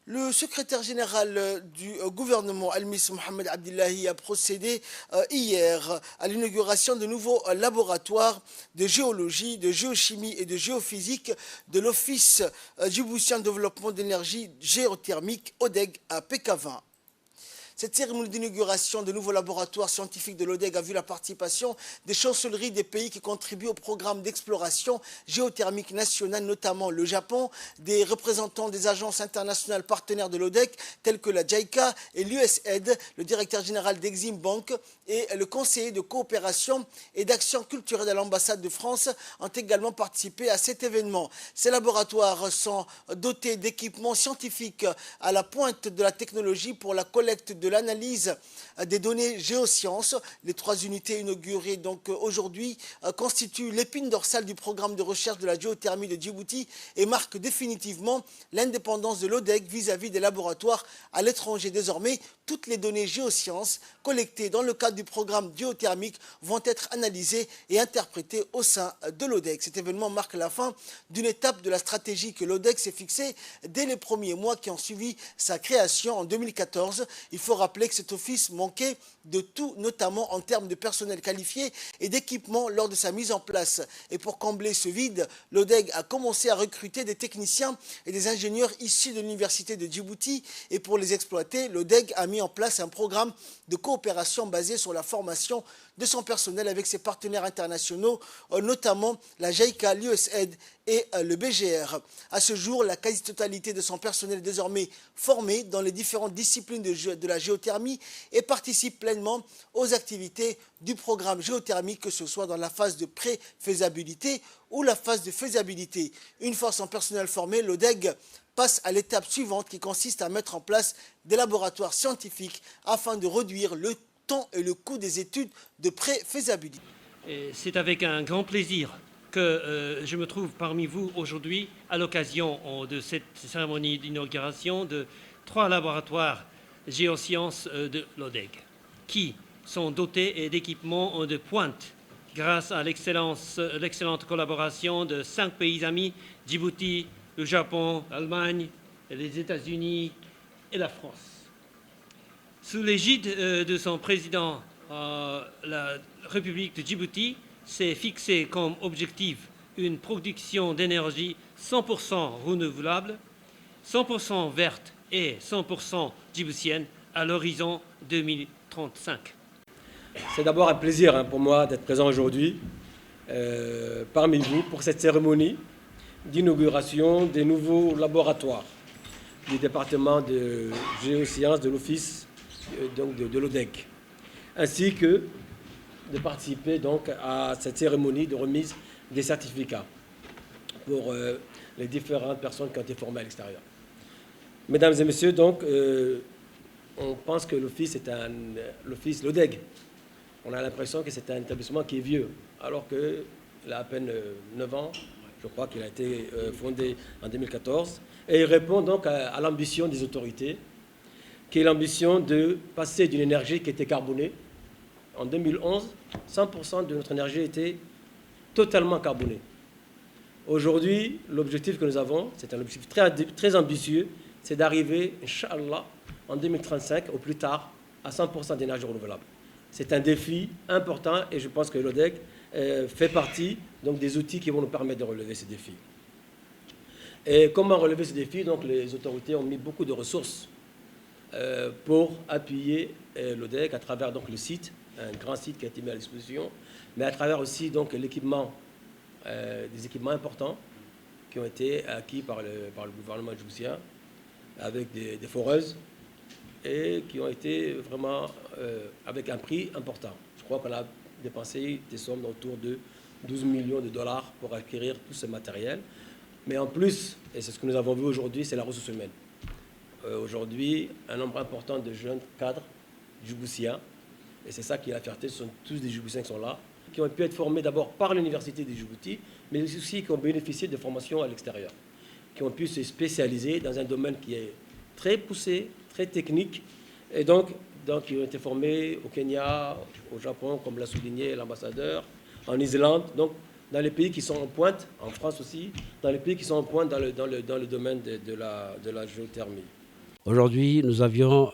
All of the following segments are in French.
Le secrétaire général du gouvernement, Al-Miss Mohamed Abdullahi, a procédé hier à l'inauguration de nouveaux laboratoires de géologie, de géochimie et de géophysique de l'Office djiboutien de développement d'énergie géothermique, ODEG, à PK20. Cette cérémonie d'inauguration de nouveaux laboratoires scientifiques de l'ODEG a vu la participation des chancelleries des pays qui contribuent au programme d'exploration géothermique nationale, notamment le Japon, des représentants des agences internationales partenaires de l'ODEG, telles que la JICA et l'USAID, le directeur général d'Exim Bank et le conseiller de coopération et d'action culturelle à l'ambassade de France ont également participé à cet événement. Ces laboratoires sont dotés d'équipements scientifiques à la pointe de la technologie pour la collecte de l'analyse des données géosciences. Les 3 unités inaugurées donc aujourd'hui constituent l'épine dorsale du programme de recherche de la géothermie de Djibouti et marquent définitivement l'indépendance de l'ODEG vis-à-vis des laboratoires à l'étranger. Désormais, toutes les données géosciences collectées dans le cadre du programme géothermique vont être analysées et interprétées au sein de l'ODEG. Cet événement marque la fin d'une étape de la stratégie que l'ODEG s'est fixée dès les premiers mois qui ont suivi sa création en 2014. Il faut rappeler que cet office manquait de tout, notamment en termes de personnel qualifié et d'équipement lors de sa mise en place. Et pour combler ce vide, l'ODEG a commencé à recruter des techniciens et des ingénieurs issus de l'université de Djibouti. Et pour les exploiter, l'ODEG a mis en place un programme de coopération basé sur la formation de son personnel avec ses partenaires internationaux, notamment la JICA, l'USAID et le BGR. À ce jour, la quasi-totalité de son personnel est désormais formé dans les différentes disciplines de la géothermie et participe pleinement aux activités du programme géothermique, que ce soit dans la phase de pré-faisabilité ou la phase de faisabilité. Une fois son personnel formé, l'ODEG passe à l'étape suivante qui consiste à mettre en place des laboratoires scientifiques afin de réduire le temps et le coût des études de pré-faisabilité. C'est avec un grand plaisir que je me trouve parmi vous aujourd'hui à l'occasion de cette cérémonie d'inauguration de 3 laboratoires géosciences de l'ODEG qui sont dotés d'équipements de pointe grâce à l'excellente collaboration de 5 pays amis, Djibouti, le Japon, l'Allemagne, les États-Unis et la France. Sous l'égide de son président, la République de Djibouti s'est fixé comme objectif une production d'énergie 100% renouvelable, 100% verte et 100% djiboutienne à l'horizon 2035. C'est d'abord un plaisir pour moi d'être présent aujourd'hui parmi vous pour cette cérémonie d'inauguration des nouveaux laboratoires du département de géosciences de l'Office de l'ODEG, ainsi que de participer donc à cette cérémonie de remise des certificats pour les différentes personnes qui ont été formées à l'extérieur. Mesdames et messieurs, donc, on pense que l'Office l'Office l'ODEG, on a l'impression que c'est un établissement qui est vieux, alors qu'il a à peine 9 ans. Je crois qu'il a été fondé en 2014. Et il répond donc à l'ambition des autorités, qui est l'ambition de passer d'une énergie qui était carbonée. En 2011, 100% de notre énergie était totalement carbonée. Aujourd'hui, l'objectif que nous avons, c'est un objectif très ambitieux, c'est d'arriver, Inch'Allah, en 2035, au plus tard, à 100% d'énergie renouvelable. C'est un défi important et je pense que l'ODEG fait partie donc, des outils qui vont nous permettre de relever ces défis. Et comment relever ces défis? Donc, les autorités ont mis beaucoup de ressources pour appuyer l'ODEG à travers donc, le site, un grand site qui a été mis à disposition, mais à travers aussi donc, l'équipement, des équipements importants qui ont été acquis par le gouvernement djiboutien avec des foreuses et qui ont été vraiment avec un prix important. Je crois qu'on a dépensé des sommes autour de 12 millions de dollars pour acquérir tout ce matériel. Mais en plus, et c'est ce que nous avons vu aujourd'hui, c'est la ressource humaine. Aujourd'hui, un nombre important de jeunes cadres djiboutiens, et c'est ça qui est la fierté, ce sont tous des Djiboutiens qui sont là, qui ont pu être formés d'abord par l'université de Djibouti, mais aussi qui ont bénéficié de formations à l'extérieur, qui ont pu se spécialiser dans un domaine qui est très poussé, très technique, et donc ils ont été formés au Kenya, au Japon, comme l'a souligné l'ambassadeur, en Islande, donc dans les pays qui sont en pointe, en France aussi, dans les pays qui sont en pointe dans le domaine de la géothermie. Aujourd'hui, nous avions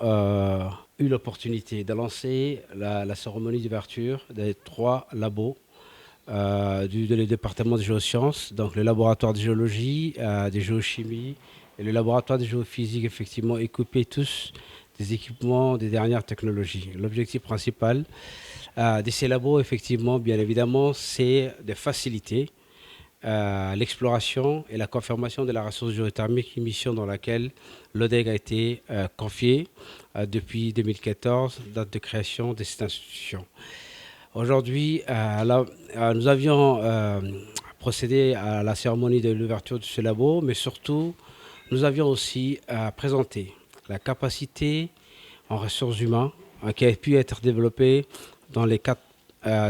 eu l'opportunité de lancer la cérémonie d'ouverture des 3 labos du département de géosciences, donc le laboratoire de géologie, de géochimie et le laboratoire de géophysique, effectivement équipés tous des équipements des dernières technologies. L'objectif principal de ces labos, effectivement, bien évidemment, c'est de faciliter l'exploration et la confirmation de la ressource géothermique, une mission dans laquelle l'ODEG a été confiée depuis 2014, date de création de cette institution. Aujourd'hui, nous avions procédé à la cérémonie de l'ouverture de ce labo, mais surtout, nous avions aussi présenté la capacité en ressources humaines qui a pu être développée dans les 4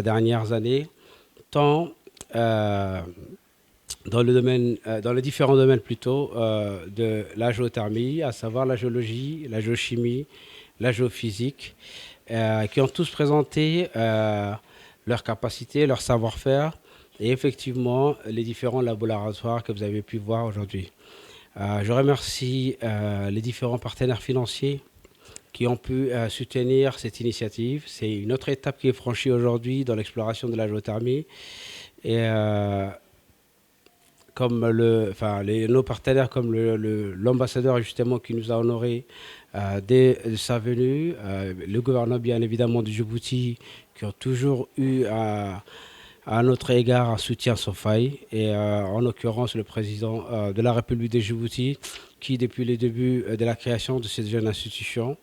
dernières années, tant dans les différents domaines plutôt de la géothermie, à savoir la géologie, la géochimie, la géophysique, qui ont tous présenté leurs capacités, leur savoir-faire et effectivement les différents laboratoires que vous avez pu voir aujourd'hui. Je remercie les différents partenaires financiers qui ont pu soutenir cette initiative. C'est une autre étape qui est franchie aujourd'hui dans l'exploration de la géothermie. Et comme nos partenaires comme l'ambassadeur justement qui nous a honorés dès sa venue, le gouvernement bien évidemment de Djibouti qui ont toujours eu à notre égard un soutien sans faille, et en l'occurrence le président de la République de Djibouti qui depuis le début de la création de cette jeune institution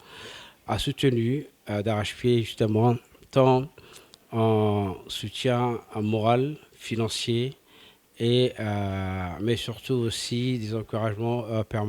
a soutenu d'arrache-pied justement tant en soutien moral, financier, mais surtout aussi des encouragements permanents.